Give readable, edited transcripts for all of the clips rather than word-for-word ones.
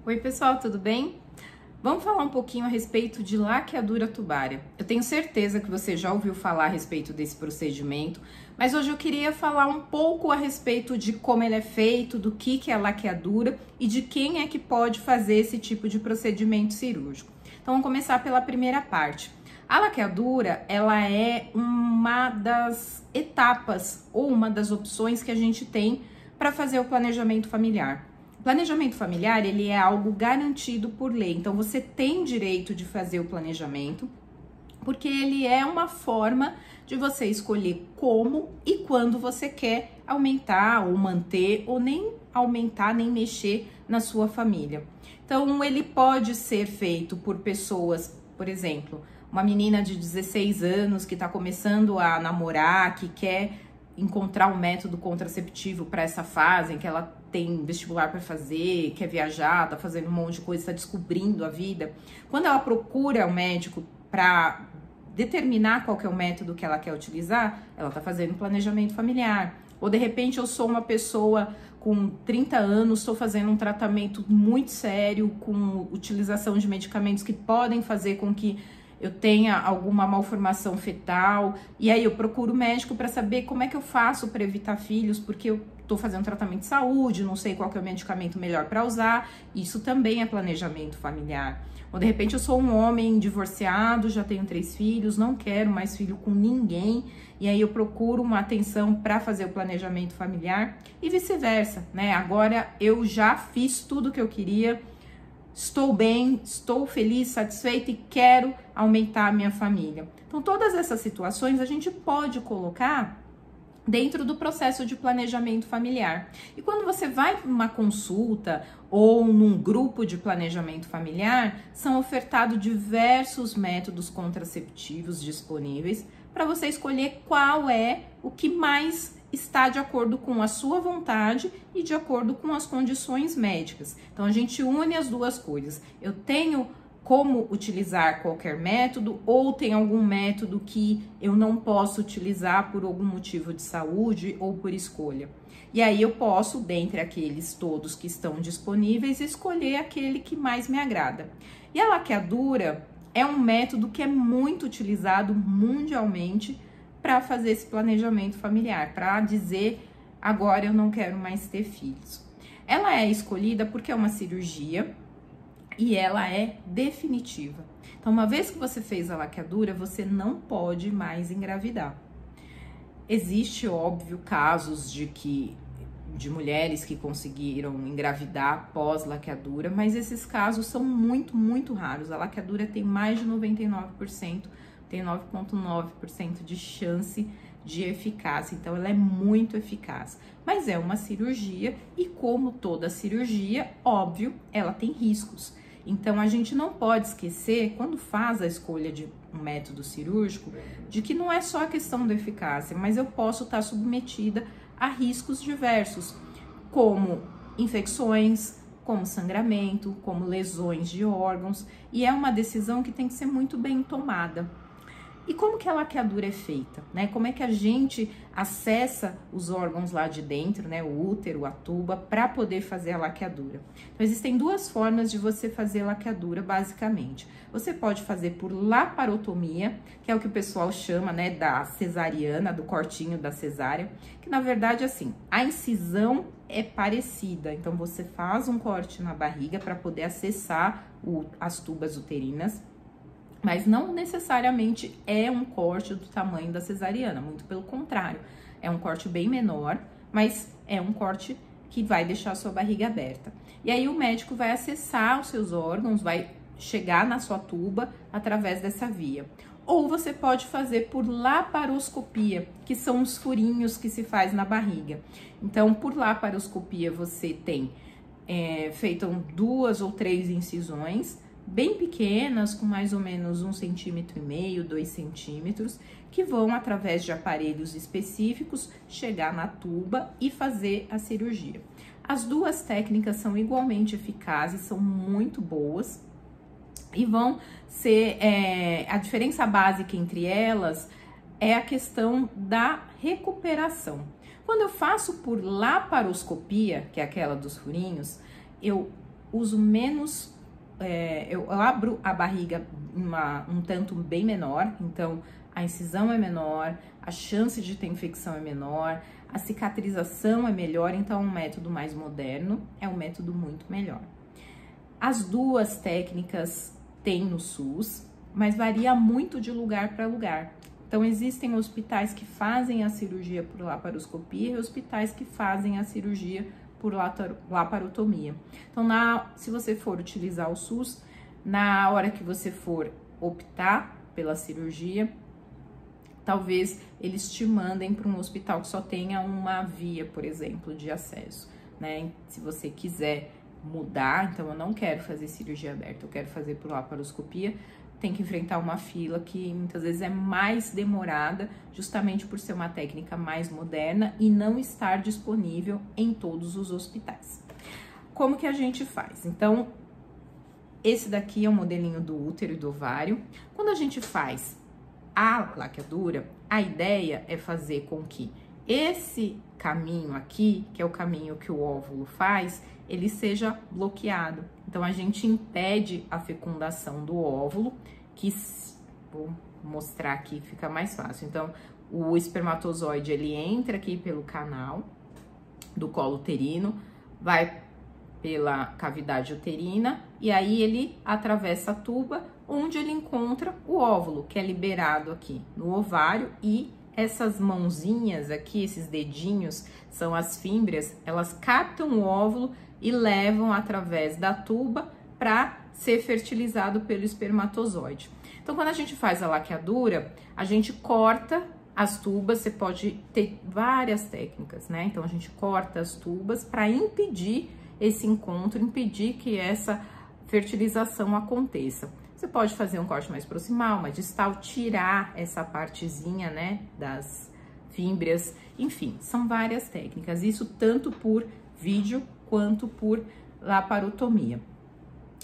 Oi pessoal, tudo bem? Vamos falar um pouquinho a respeito de laqueadura tubária. Eu tenho certeza que você já ouviu falar a respeito desse procedimento, mas hoje eu queria falar um pouco a respeito de como ele é feito, do que é a laqueadura e de quem é que pode fazer esse tipo de procedimento cirúrgico. Então vamos começar pela primeira parte. A laqueadura, ela é uma das etapas ou uma das opções que a gente tem para fazer o planejamento familiar. O planejamento familiar, ele é algo garantido por lei, então você tem direito de fazer o planejamento, porque ele é uma forma de você escolher como e quando você quer aumentar ou manter, ou nem aumentar, nem mexer na sua família. Então, ele pode ser feito por pessoas, por exemplo, uma menina de 16 anos que está começando a namorar, que quer encontrar um método contraceptivo para essa fase em que ela tem vestibular para fazer, quer viajar, tá fazendo um monte de coisa, está descobrindo a vida. Quando ela procura um médico para determinar qual que é o método que ela quer utilizar, ela tá fazendo um planejamento familiar. Ou de repente eu sou uma pessoa com 30 anos, estou fazendo um tratamento muito sério com utilização de medicamentos que podem fazer com que eu tenha alguma malformação fetal, e aí eu procuro o médico para saber como é que eu faço para evitar filhos, porque eu estou fazendo tratamento de saúde, não sei qual que é o medicamento melhor para usar. Isso também é planejamento familiar. Ou de repente eu sou um homem divorciado, já tenho 3 filhos, não quero mais filho com ninguém, e aí eu procuro uma atenção para fazer o planejamento familiar e vice-versa, né? Agora eu já fiz tudo o que eu queria, estou bem, estou feliz, satisfeita e quero aumentar a minha família. Então, todas essas situações a gente pode colocar dentro do processo de planejamento familiar. E quando você vai numa consulta ou num grupo de planejamento familiar, são ofertados diversos métodos contraceptivos disponíveis para você escolher qual é o que mais está de acordo com a sua vontade e de acordo com as condições médicas. Então, a gente une as duas coisas. Eu tenho como utilizar qualquer método, ou tem algum método que eu não posso utilizar por algum motivo de saúde ou por escolha. E aí eu posso, dentre aqueles todos que estão disponíveis, escolher aquele que mais me agrada. E a laqueadura é um método que é muito utilizado mundialmente para fazer esse planejamento familiar, para dizer, agora eu não quero mais ter filhos. Ela é escolhida porque é uma cirurgia e ela é definitiva. Então, uma vez que você fez a laqueadura, você não pode mais engravidar. Existe, óbvio, casos de mulheres que conseguiram engravidar pós-laqueadura, mas esses casos são muito, muito raros. A laqueadura tem mais de 99%, tem 9,9% de chance de eficácia, então ela é muito eficaz. Mas é uma cirurgia e, como toda cirurgia, óbvio, ela tem riscos. Então a gente não pode esquecer, quando faz a escolha de um método cirúrgico, de que não é só a questão da eficácia, mas eu posso estar submetida a riscos diversos, como infecções, como sangramento, como lesões de órgãos, e é uma decisão que tem que ser muito bem tomada. E como que a laqueadura é feita, né? Como é que a gente acessa os órgãos lá de dentro, né? O útero, a tuba, para poder fazer a laqueadura. Então, existem duas formas de você fazer laqueadura, basicamente. Você pode fazer por laparotomia, que é o que o pessoal chama, né, da cesariana, do cortinho da cesárea, que na verdade, assim, a incisão é parecida. Então, você faz um corte na barriga para poder acessar as tubas uterinas, mas não necessariamente é um corte do tamanho da cesariana, muito pelo contrário. É um corte bem menor, mas é um corte que vai deixar a sua barriga aberta. E aí o médico vai acessar os seus órgãos, vai chegar na sua tuba através dessa via. Ou você pode fazer por laparoscopia, que são os furinhos que se faz na barriga. Então, por laparoscopia, você tem feito 2 ou 3 incisões, bem pequenas, com mais ou menos 1,5 cm, 2 centímetros, que vão, através de aparelhos específicos, chegar na tuba e fazer a cirurgia. As duas técnicas são igualmente eficazes, são muito boas e vão ser, a diferença básica entre elas é a questão da recuperação. Quando eu faço por laparoscopia, que é aquela dos furinhos, eu uso menos, eu abro a barriga um tanto bem menor, então a incisão é menor, a chance de ter infecção é menor, a cicatrização é melhor, então é um método mais moderno, é um método muito melhor. As duas técnicas tem no SUS, mas varia muito de lugar para lugar. Então, existem hospitais que fazem a cirurgia por laparoscopia e hospitais que fazem a cirurgia por laparotomia. Então, se você for utilizar o SUS, na hora que você for optar pela cirurgia, talvez eles te mandem para um hospital que só tenha uma via, por exemplo, de acesso, né? Se você quiser mudar, então eu não quero fazer cirurgia aberta, eu quero fazer por laparoscopia, tem que enfrentar uma fila que muitas vezes é mais demorada, justamente por ser uma técnica mais moderna e não estar disponível em todos os hospitais. Como que a gente faz? Então, esse daqui é o modelinho do útero e do ovário. Quando a gente faz a laqueadura, a ideia é fazer com que esse caminho aqui, que é o caminho que o óvulo faz, ele seja bloqueado. Então, a gente impede a fecundação do óvulo, que vou mostrar aqui, fica mais fácil. Então, o espermatozoide, ele entra aqui pelo canal do colo uterino, vai pela cavidade uterina, e aí ele atravessa a tuba, onde ele encontra o óvulo, que é liberado aqui no ovário, e essas mãozinhas aqui, esses dedinhos, são as fímbrias, elas captam o óvulo e levam através da tuba para ser fertilizado pelo espermatozoide. Então, quando a gente faz a laqueadura, a gente corta as tubas, você pode ter várias técnicas, né? Então, a gente corta as tubas para impedir esse encontro, impedir que essa fertilização aconteça. Você pode fazer um corte mais proximal, mais distal, tirar essa partezinha, né, das fímbrias, enfim, são várias técnicas, isso tanto por vídeo quanto por laparotomia.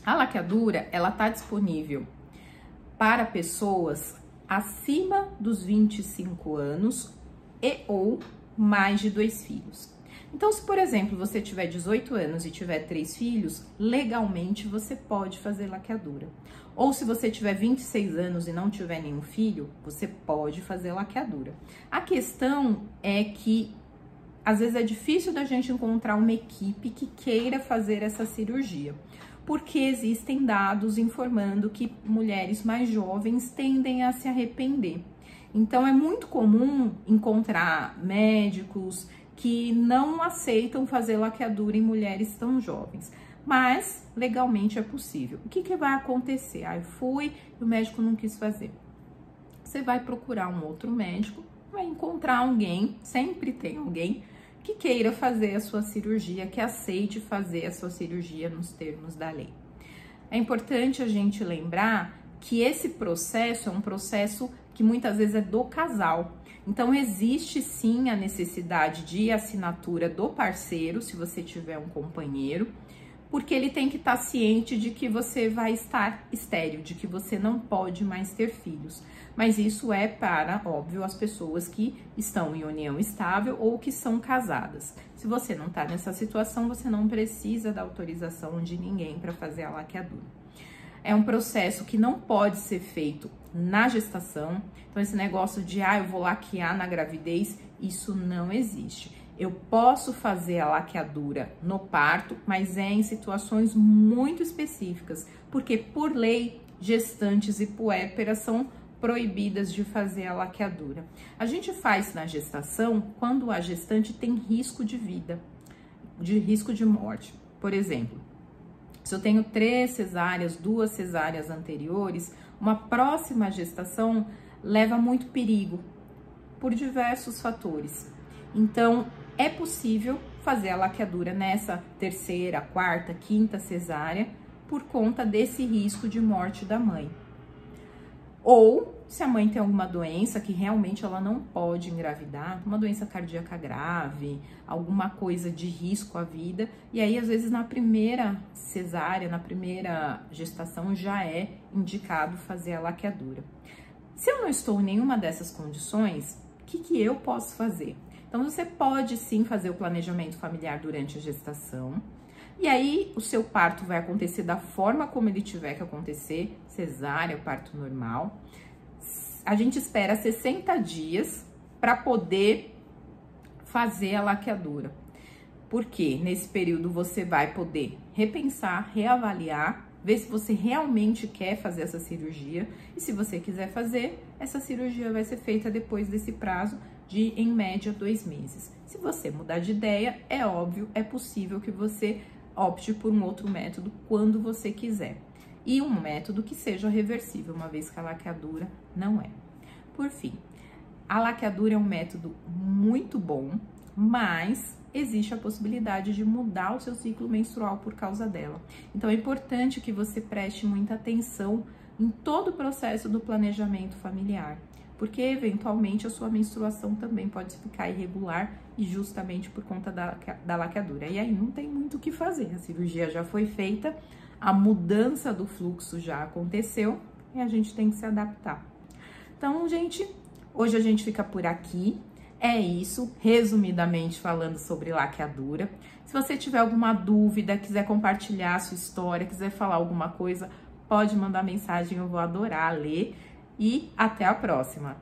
A laqueadura, ela tá disponível para pessoas acima dos 25 anos e ou mais de 2 filhos. Então, se, por exemplo, você tiver 18 anos e tiver 3 filhos, legalmente você pode fazer laqueadura. Ou se você tiver 26 anos e não tiver nenhum filho, você pode fazer laqueadura. A questão é que, às vezes, é difícil da gente encontrar uma equipe que queira fazer essa cirurgia, porque existem dados informando que mulheres mais jovens tendem a se arrepender. Então, é muito comum encontrar médicos que não aceitam fazer laqueadura em mulheres tão jovens, mas legalmente é possível. O que vai acontecer? Eu fui e o médico não quis fazer. Você vai procurar um outro médico, vai encontrar alguém, sempre tem alguém, que queira fazer a sua cirurgia, que aceite fazer a sua cirurgia nos termos da lei. É importante a gente lembrar que esse processo é um processo que muitas vezes é do casal. Então, existe sim a necessidade de assinatura do parceiro, se você tiver um companheiro, porque ele tem que estar ciente de que você vai estar estéril, de que você não pode mais ter filhos. Mas isso é para, óbvio, as pessoas que estão em união estável ou que são casadas. Se você não está nessa situação, você não precisa da autorização de ninguém para fazer a laqueadura. É um processo que não pode ser feito na gestação. Então, esse negócio de, eu vou laquear na gravidez, isso não existe. Eu posso fazer a laqueadura no parto, mas é em situações muito específicas, porque por lei, gestantes e puérperas são proibidas de fazer a laqueadura. A gente faz na gestação quando a gestante tem risco de vida, de risco de morte. Por exemplo, se eu tenho 3 cesáreas, 2 cesáreas anteriores, uma próxima gestação leva muito perigo por diversos fatores. Então, é possível fazer a laqueadura nessa 3ª, 4ª, 5ª cesárea por conta desse risco de morte da mãe. Ou, se a mãe tem alguma doença que realmente ela não pode engravidar, uma doença cardíaca grave, alguma coisa de risco à vida, e aí às vezes na primeira cesárea, na primeira gestação já é indicado fazer a laqueadura. Se eu não estou em nenhuma dessas condições, o que eu posso fazer? Então, você pode sim fazer o planejamento familiar durante a gestação, E aí, o seu parto vai acontecer da forma como ele tiver que acontecer, cesárea, parto normal. A gente espera 60 dias para poder fazer a laqueadura. Porque nesse período você vai poder repensar, reavaliar, ver se você realmente quer fazer essa cirurgia. E se você quiser fazer, essa cirurgia vai ser feita depois desse prazo de, em média, 2 meses. Se você mudar de ideia, é óbvio, é possível que você opte por um outro método quando você quiser. E um método que seja reversível, uma vez que a laqueadura não é. Por fim, a laqueadura é um método muito bom, mas existe a possibilidade de mudar o seu ciclo menstrual por causa dela. Então, é importante que você preste muita atenção em todo o processo do planejamento familiar, porque eventualmente a sua menstruação também pode ficar irregular e justamente por conta da laqueadura. E aí não tem muito o que fazer, a cirurgia já foi feita, a mudança do fluxo já aconteceu e a gente tem que se adaptar. Então, gente, hoje a gente fica por aqui. É isso, resumidamente falando sobre laqueadura. Se você tiver alguma dúvida, quiser compartilhar a sua história, quiser falar alguma coisa, pode mandar mensagem, eu vou adorar ler. E até a próxima!